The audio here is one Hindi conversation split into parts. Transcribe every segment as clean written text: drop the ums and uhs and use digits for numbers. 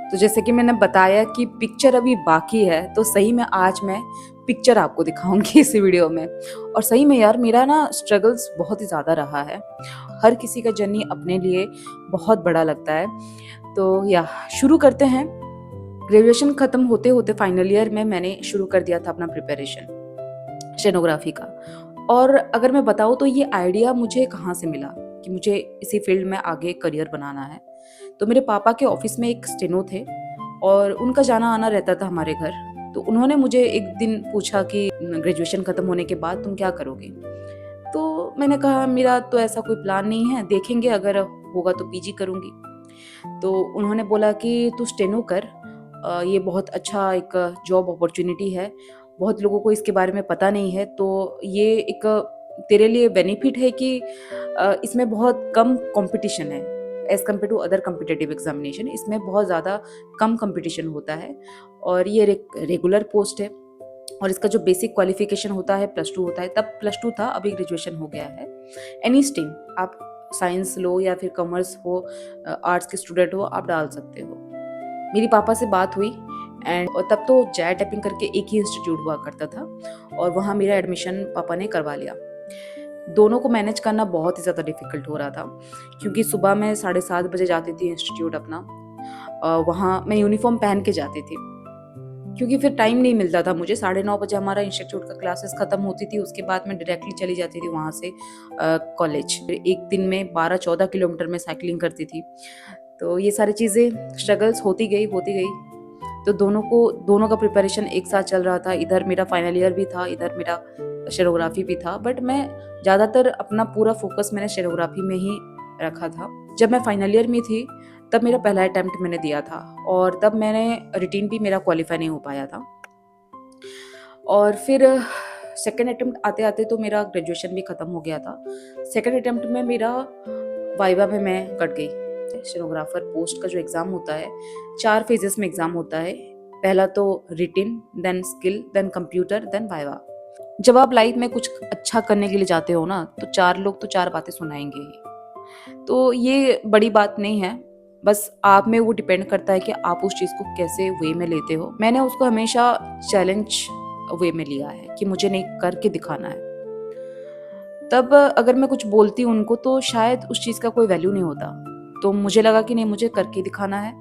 तो जैसे कि मैंने बताया कि पिक्चर अभी बाकी है, तो सही में आज मैं पिक्चर आपको दिखाऊँगी इस वीडियो में। और सही में यार मेरा ना स्ट्रगल्स बहुत ही ज़्यादा रहा है। हर किसी का जर्नी अपने लिए बहुत बड़ा लगता है। तो या शुरू करते हैं। ग्रेजुएशन खत्म होते-होते फाइनल ईयर में मैंने शुरू कर दिया था अपना प्रिपरेशन स्टेनोग्राफी का। और अगर मैं बताऊँ तो ये आइडिया मुझे कहाँ से मिला कि मुझे इसी फील्ड में आगे करियर बनाना है। तो मेरे पापा के ऑफिस में एक स्टेनो थे और उनका जाना-आना रहता था हमारे घर। तो उन्होंने मुझे एक दिन पूछा कि ग्रेजुएशन खत्म होने के बाद तुम क्या करोगे? तो मैंने कहा मेरा तो ऐसा कोई प्लान नहीं है, देखेंगे अगर होगा तो पीजी करूँगी। तो उन्होंने बोला कि तू स्टेनो कर, ये बहुत अच्छा एक जॉब अपॉर्च्युनिटी है। बहुत लोगों को इसके बारे में पता नहीं है, तो ये एक तेरे लिए बेनिफिट है कि इसमें बहुत कम कॉम्पिटिशन है as compare to other competitive examination. इसमें बहुत ज़्यादा कम कॉम्पिटिशन होता है और ये रेगुलर पोस्ट है। और इसका जो बेसिक क्वालिफिकेशन होता है +2 होता है, तब +2 था, अभी ग्रेजुएशन हो गया है। एनी स्ट्रीम आप साइंस लो या फिर कॉमर्स हो, आर्ट्स के स्टूडेंट हो, आप डाल सकते हो। मेरी पापा से बात हुई एंड तब तो जय टाइपिंग करके एक ही इंस्टीट्यूट हुआ करता था और वहाँ मेरा एडमिशन पापा ने करवा लिया। दोनों को मैनेज करना बहुत ही ज़्यादा डिफ़िकल्ट हो रहा था क्योंकि सुबह मैं 7:30 बजे जाती थी इंस्टीट्यूट अपना। वहाँ मैं यूनिफ़ॉर्म पहन के जाती थी क्योंकि फिर टाइम नहीं मिलता था मुझे। 9:30 बजे हमारा इंस्टीट्यूट का क्लासेस ख़त्म होती थी, उसके बाद मैं डायरेक्टली चली जाती थी वहाँ से कॉलेज। फिर एक दिन में 12-14 किलोमीटर मैं साइक्लिंग करती थी। तो ये सारी चीज़ें स्ट्रगल्स होती गई। तो दोनों का प्रिपरेशन एक साथ चल रहा था। इधर मेरा फाइनल ईयर भी था, इधर मेरा स्टेनोग्राफी भी था, बट मैं ज़्यादातर अपना पूरा फ़ोकस मैंने स्टेनोग्राफी में ही रखा था। जब मैं फाइनल ईयर में थी, तब मेरा पहला अटेम्प्ट मैंने दिया था और तब मैंने रिटेन भी मेरा क्वालीफाई नहीं हो पाया था। और फिर सेकंड अटेम्प्ट आते-आते तो मेरा ग्रेजुएशन भी खत्म हो गया था। सेकंड अटेम्प्ट में मेरा वाइवा में मैं कट गई। स्टेनोग्राफर पोस्ट का जो एग्ज़ाम होता है, 4 फेजेस में एग्ज़ाम होता है। पहला तो written, then skill, then computer, then viva. जब आप लाइफ में कुछ अच्छा करने के लिए जाते हो ना, तो 4 लोग तो 4 बातें सुनाएँगे ही। तो ये बड़ी बात नहीं है, बस आप में वो डिपेंड करता है कि आप उस चीज़ को कैसे वे में लेते हो। मैंने उसको हमेशा चैलेंज वे में लिया है कि मुझे नहीं करके दिखाना है। तब अगर मैं कुछ बोलती उनको तो शायद उस चीज़ का कोई वैल्यू नहीं होता। तो मुझे लगा कि नहीं, मुझे करके दिखाना है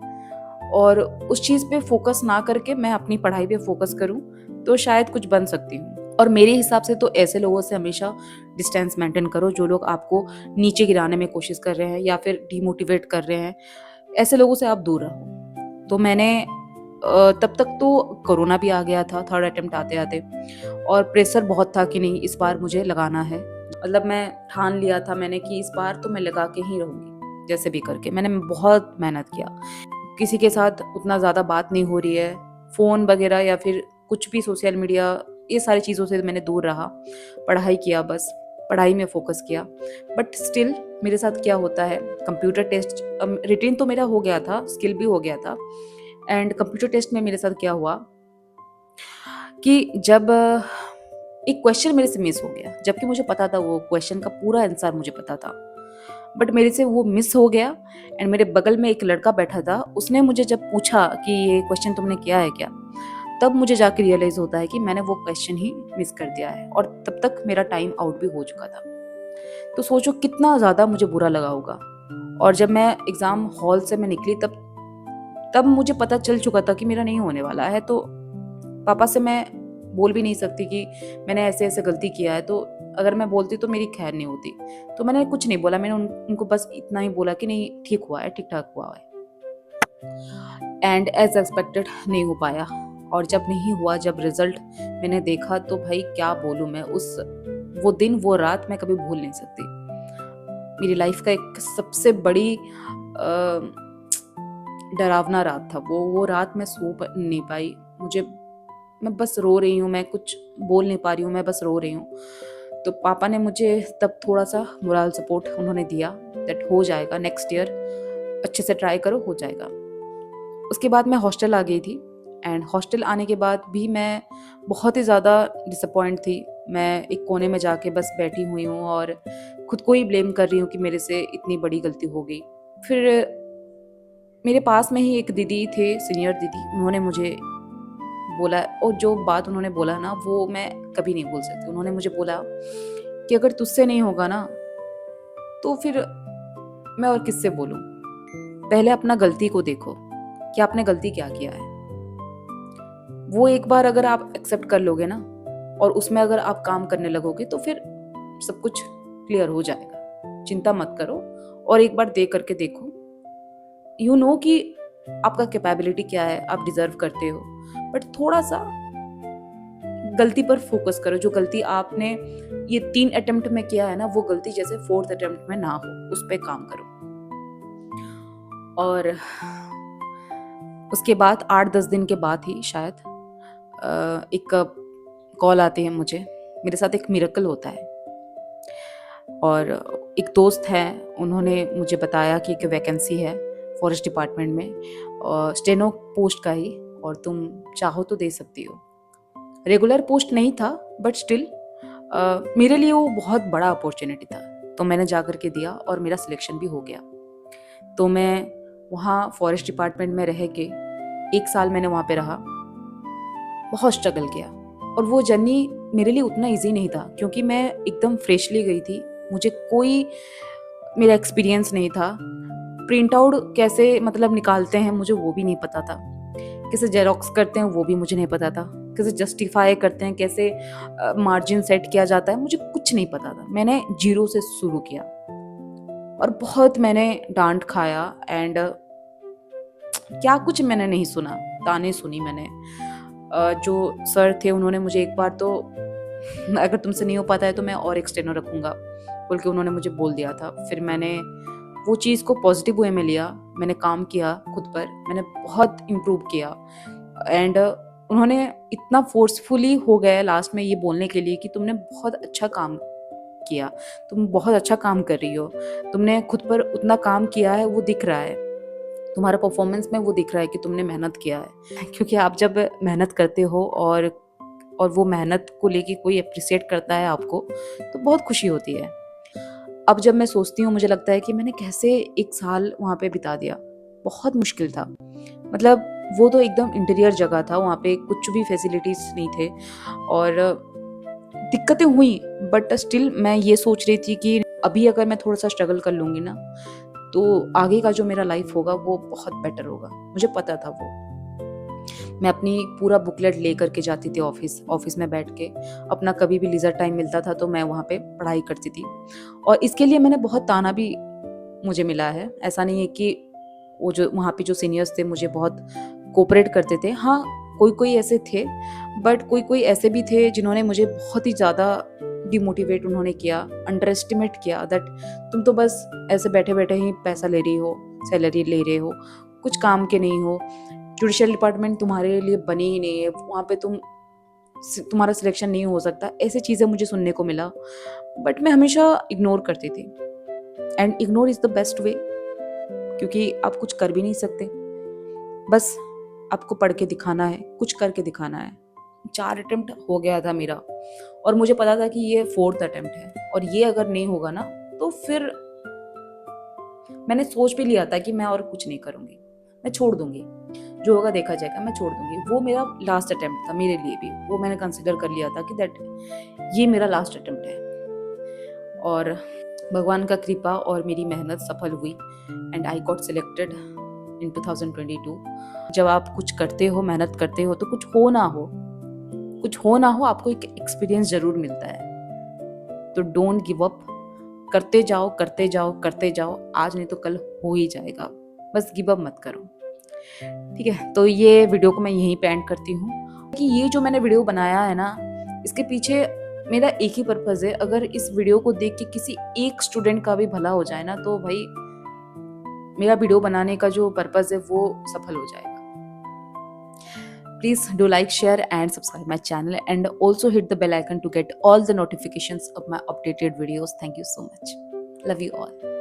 और उस चीज़ पे फ़ोकस ना करके मैं अपनी पढ़ाई पे फ़ोकस करूँ, तो शायद कुछ बन सकती हूँ। और मेरे हिसाब से तो ऐसे लोगों से हमेशा डिस्टेंस मेंटेन करो जो लोग आपको नीचे गिराने में कोशिश कर रहे हैं या फिर डिमोटिवेट कर रहे हैं। ऐसे लोगों से आप दूर रहो। तो मैंने तब तक तो कोरोना भी आ गया था थर्ड अटेम्प्ट आते-आते और प्रेशर बहुत था कि नहीं, इस बार मुझे लगाना है। मतलब मैं ठान लिया था मैंने कि इस बार तो मैं लगा के ही रहूँगी, जैसे भी करके। मैंने बहुत मेहनत किया। किसी के साथ उतना ज़्यादा बात नहीं हो रही है, फ़ोन वगैरह या फिर कुछ भी सोशल मीडिया, ये सारी चीज़ों से मैंने दूर रहा। पढ़ाई किया बस, पढ़ाई में फ़ोकस किया। बट स्टिल मेरे साथ क्या होता है, कंप्यूटर टेस्ट रिटेन तो मेरा हो गया था, स्किल भी हो गया था एंड कंप्यूटर टेस्ट में मेरे साथ क्या हुआ कि जब एक क्वेश्चन मेरे से मिस हो गया, जबकि मुझे पता था वो क्वेश्चन का पूरा आंसर मुझे पता था। बट मेरे से वो मिस हो गया एंड मेरे बगल में एक लड़का बैठा था, उसने मुझे जब पूछा कि ये क्वेश्चन तुमने किया है क्या? तब मुझे जाके रियलाइज़ होता है कि मैंने वो क्वेश्चन ही मिस कर दिया है और तब तक मेरा टाइम आउट भी हो चुका था। तो सोचो कितना ज़्यादा मुझे बुरा लगा होगा। और जब मैं एग्ज़ाम हॉल से मैं निकली तब तब मुझे पता चल चुका था कि मेरा नहीं होने वाला है। तो पापा से मैं बोल भी नहीं सकती कि मैंने ऐसे-ऐसे गलती किया है, तो अगर मैं बोलती तो मेरी खैर नहीं होती। तो मैंने कुछ नहीं बोला, मैंने उनको बस इतना ही बोला कि नहीं, ठीक हुआ है, ठीक-ठाक हुआ है। एंड एज़ एक्सपेक्टेड नहीं हो पाया और जब नहीं हुआ, जब रिज़ल्ट मैंने देखा तो भाई क्या बोलूँ मैं, वो दिन, वो रात मैं कभी भूल नहीं सकती। मेरी लाइफ़ का एक सबसे बड़ी डरावना रात था वो रात मैं सो नहीं पाई। मैं बस रो रही हूँ, मैं कुछ बोल नहीं पा रही हूँ, मैं बस रो रही हूँ। तो पापा ने मुझे तब थोड़ा-सा मोरल सपोर्ट उन्होंने दिया दैट हो जाएगा, नेक्स्ट ईयर अच्छे से ट्राई करो, हो जाएगा। उसके बाद मैं हॉस्टल आ गई थी एंड हॉस्टल आने के बाद भी मैं बहुत ही ज़्यादा डिसअपॉइंट थी। मैं एक कोने में जाके बस बैठी हुई हूँ और खुद को ही ब्लेम कर रही हूँ कि मेरे से इतनी बड़ी गलती हो गई। फिर मेरे पास में ही एक दीदी थे, सीनियर दीदी, उन्होंने मुझे बोला, और जो बात उन्होंने बोला ना वो मैं कभी नहीं भूल सकती। उन्होंने मुझे बोला कि अगर तुझसे नहीं होगा ना तो फिर मैं और किससे बोलूं, पहले अपना गलती को देखो कि आपने गलती क्या किया है। वो एक बार अगर आप एक्सेप्ट कर लोगे ना और उसमें अगर आप काम करने लगोगे तो फिर सब कुछ क्लियर हो जाएगा। चिंता मत करो और एक बार दे करके देखो, यू नो कि आपका कैपेबिलिटी क्या है, आप डिजर्व करते हो। बट थोड़ा सा गलती पर फोकस करो। जो गलती आपने ये 3 अटेम्प्ट में किया है ना, वो गलती जैसे 4th अटेम्प्ट में ना हो, उस पर काम करो। और उसके बाद 8-10 दिन के बाद ही शायद एक कॉल आती है मुझे। मेरे साथ एक मिरेकल होता है, और एक दोस्त है, उन्होंने मुझे बताया कि एक वैकेंसी है फॉरेस्ट डिपार्टमेंट में, और स्टेनो पोस्ट का ही, और तुम चाहो तो दे सकती हो। रेगुलर पोस्ट नहीं था बट स्टिल मेरे लिए वो बहुत बड़ा अपॉर्चुनिटी था। तो मैंने जा कर के दिया और मेरा सिलेक्शन भी हो गया। तो मैं वहाँ फॉरेस्ट डिपार्टमेंट में रह के 1 साल मैंने वहाँ पे रहा, बहुत स्ट्रगल किया। और वो जर्नी मेरे लिए उतना इजी नहीं था क्योंकि मैं एकदम फ्रेशली गई थी, मुझे कोई मेरा एक्सपीरियंस नहीं था। प्रिंट आउट कैसे मतलब निकालते हैं मुझे वो भी नहीं पता था, कैसे जेरोक्स करते हैं वो भी मुझे नहीं पता था, कैसे जस्टिफाई करते हैं, कैसे मार्जिन सेट किया जाता है, मुझे कुछ नहीं पता था। मैंने जीरो से शुरू किया और बहुत मैंने डांट खाया, एंड क्या कुछ मैंने नहीं सुना, ताने सुनी मैंने। जो सर थे उन्होंने मुझे एक बार तो अगर तुमसे नहीं हो पाता है तो मैं और एक्सटेंडर रखूंगा बोल के उन्होंने मुझे बोल दिया था। फिर मैंने वो चीज़ को पॉजिटिव वे में लिया, मैंने काम किया खुद पर, मैंने बहुत इम्प्रूव किया। एंड उन्होंने इतना फोर्सफुली हो गया लास्ट में ये बोलने के लिए कि तुमने बहुत अच्छा काम किया, तुम बहुत अच्छा काम कर रही हो, तुमने खुद पर उतना काम किया है, वो दिख रहा है तुम्हारा परफॉर्मेंस में, वो दिख रहा है कि तुमने मेहनत किया है। क्योंकि आप जब मेहनत करते हो और वो मेहनत को लेके कोई अप्रिशिएट करता है आपको, तो बहुत खुशी होती है। अब जब मैं सोचती हूँ मुझे लगता है कि मैंने कैसे 1 साल वहाँ पे बिता दिया, बहुत मुश्किल था। मतलब वो तो एकदम इंटीरियर जगह था, वहाँ पे कुछ भी फैसिलिटीज नहीं थे और दिक्कतें हुई, बट स्टिल मैं ये सोच रही थी कि अभी अगर मैं थोड़ा सा स्ट्रगल कर लूँगी ना तो आगे का जो मेरा लाइफ होगा वो बहुत बेटर होगा। मुझे पता था वो। मैं अपनी पूरा बुकलेट ले करके जाती थी ऑफिस में बैठ के, अपना कभी भी लीजर टाइम मिलता था तो मैं वहाँ पे पढ़ाई करती थी। और इसके लिए मैंने बहुत ताना भी मुझे मिला है। ऐसा नहीं है कि वो जो वहाँ पे जो सीनियर्स थे मुझे बहुत कोऑपरेट करते थे, हाँ कोई कोई ऐसे थे, बट कोई कोई ऐसे भी थे जिन्होंने मुझे बहुत ही ज़्यादा डिमोटिवेट उन्होंने किया, अंडर एस्टिमेट किया, दैट तुम तो बस ऐसे बैठे बैठे ही पैसा ले रही हो, सैलरी ले रहे हो, कुछ काम के नहीं हो, जुडिशियल डिपार्टमेंट तुम्हारे लिए बनी ही नहीं है, वहाँ पे तुम्हारा सिलेक्शन नहीं हो सकता। ऐसे चीज़ें मुझे सुनने को मिला, बट मैं हमेशा इग्नोर करती थी। And ignore is the best way, क्योंकि आप कुछ कर भी नहीं सकते, बस आपको पढ़ के दिखाना है, कुछ करके दिखाना है। 4 अटेम्प्ट हो गया था मेरा और मुझे पता था कि ये 4th अटेम्प्ट है, और ये अगर नहीं होगा ना तो फिर मैंने सोच भी लिया था कि मैं और कुछ नहीं करूँगी, मैं छोड़ दूँगी, जो होगा देखा जाएगा, मैं छोड़ दूँगी। वो मेरा लास्ट अटेम्प्ट था मेरे लिए भी, वो मैंने कंसिडर कर लिया था कि दैट ये मेरा लास्ट अटेम्प्ट है। और भगवान का कृपा और मेरी मेहनत सफल हुई and I got selected in 2022। जब आप कुछ करते हो, मेहनत करते हो, तो कुछ हो ना हो आपको एक एक्सपीरियंस ज़रूर मिलता है। तो डोंट गिव अप, करते जाओ करते जाओ करते जाओ, आज नहीं तो कल हो ही जाएगा, बस गिव अप मत करो। ठीक है, तो ये वीडियो को मैं यहीं पे एंड करती हूँ कि ये जो मैंने वीडियो बनाया है ना, इसके पीछे मेरा एक ही पर्पज़ है, अगर इस वीडियो को देख के किसी एक स्टूडेंट का भी भला हो जाए ना, तो भाई मेरा वीडियो बनाने का जो पर्पज़ है वो सफल हो जाएगा। Please do like, share and subscribe my channel, and also hit the bell icon to get all the notifications of my updated videos. Thank you so much. Love you all.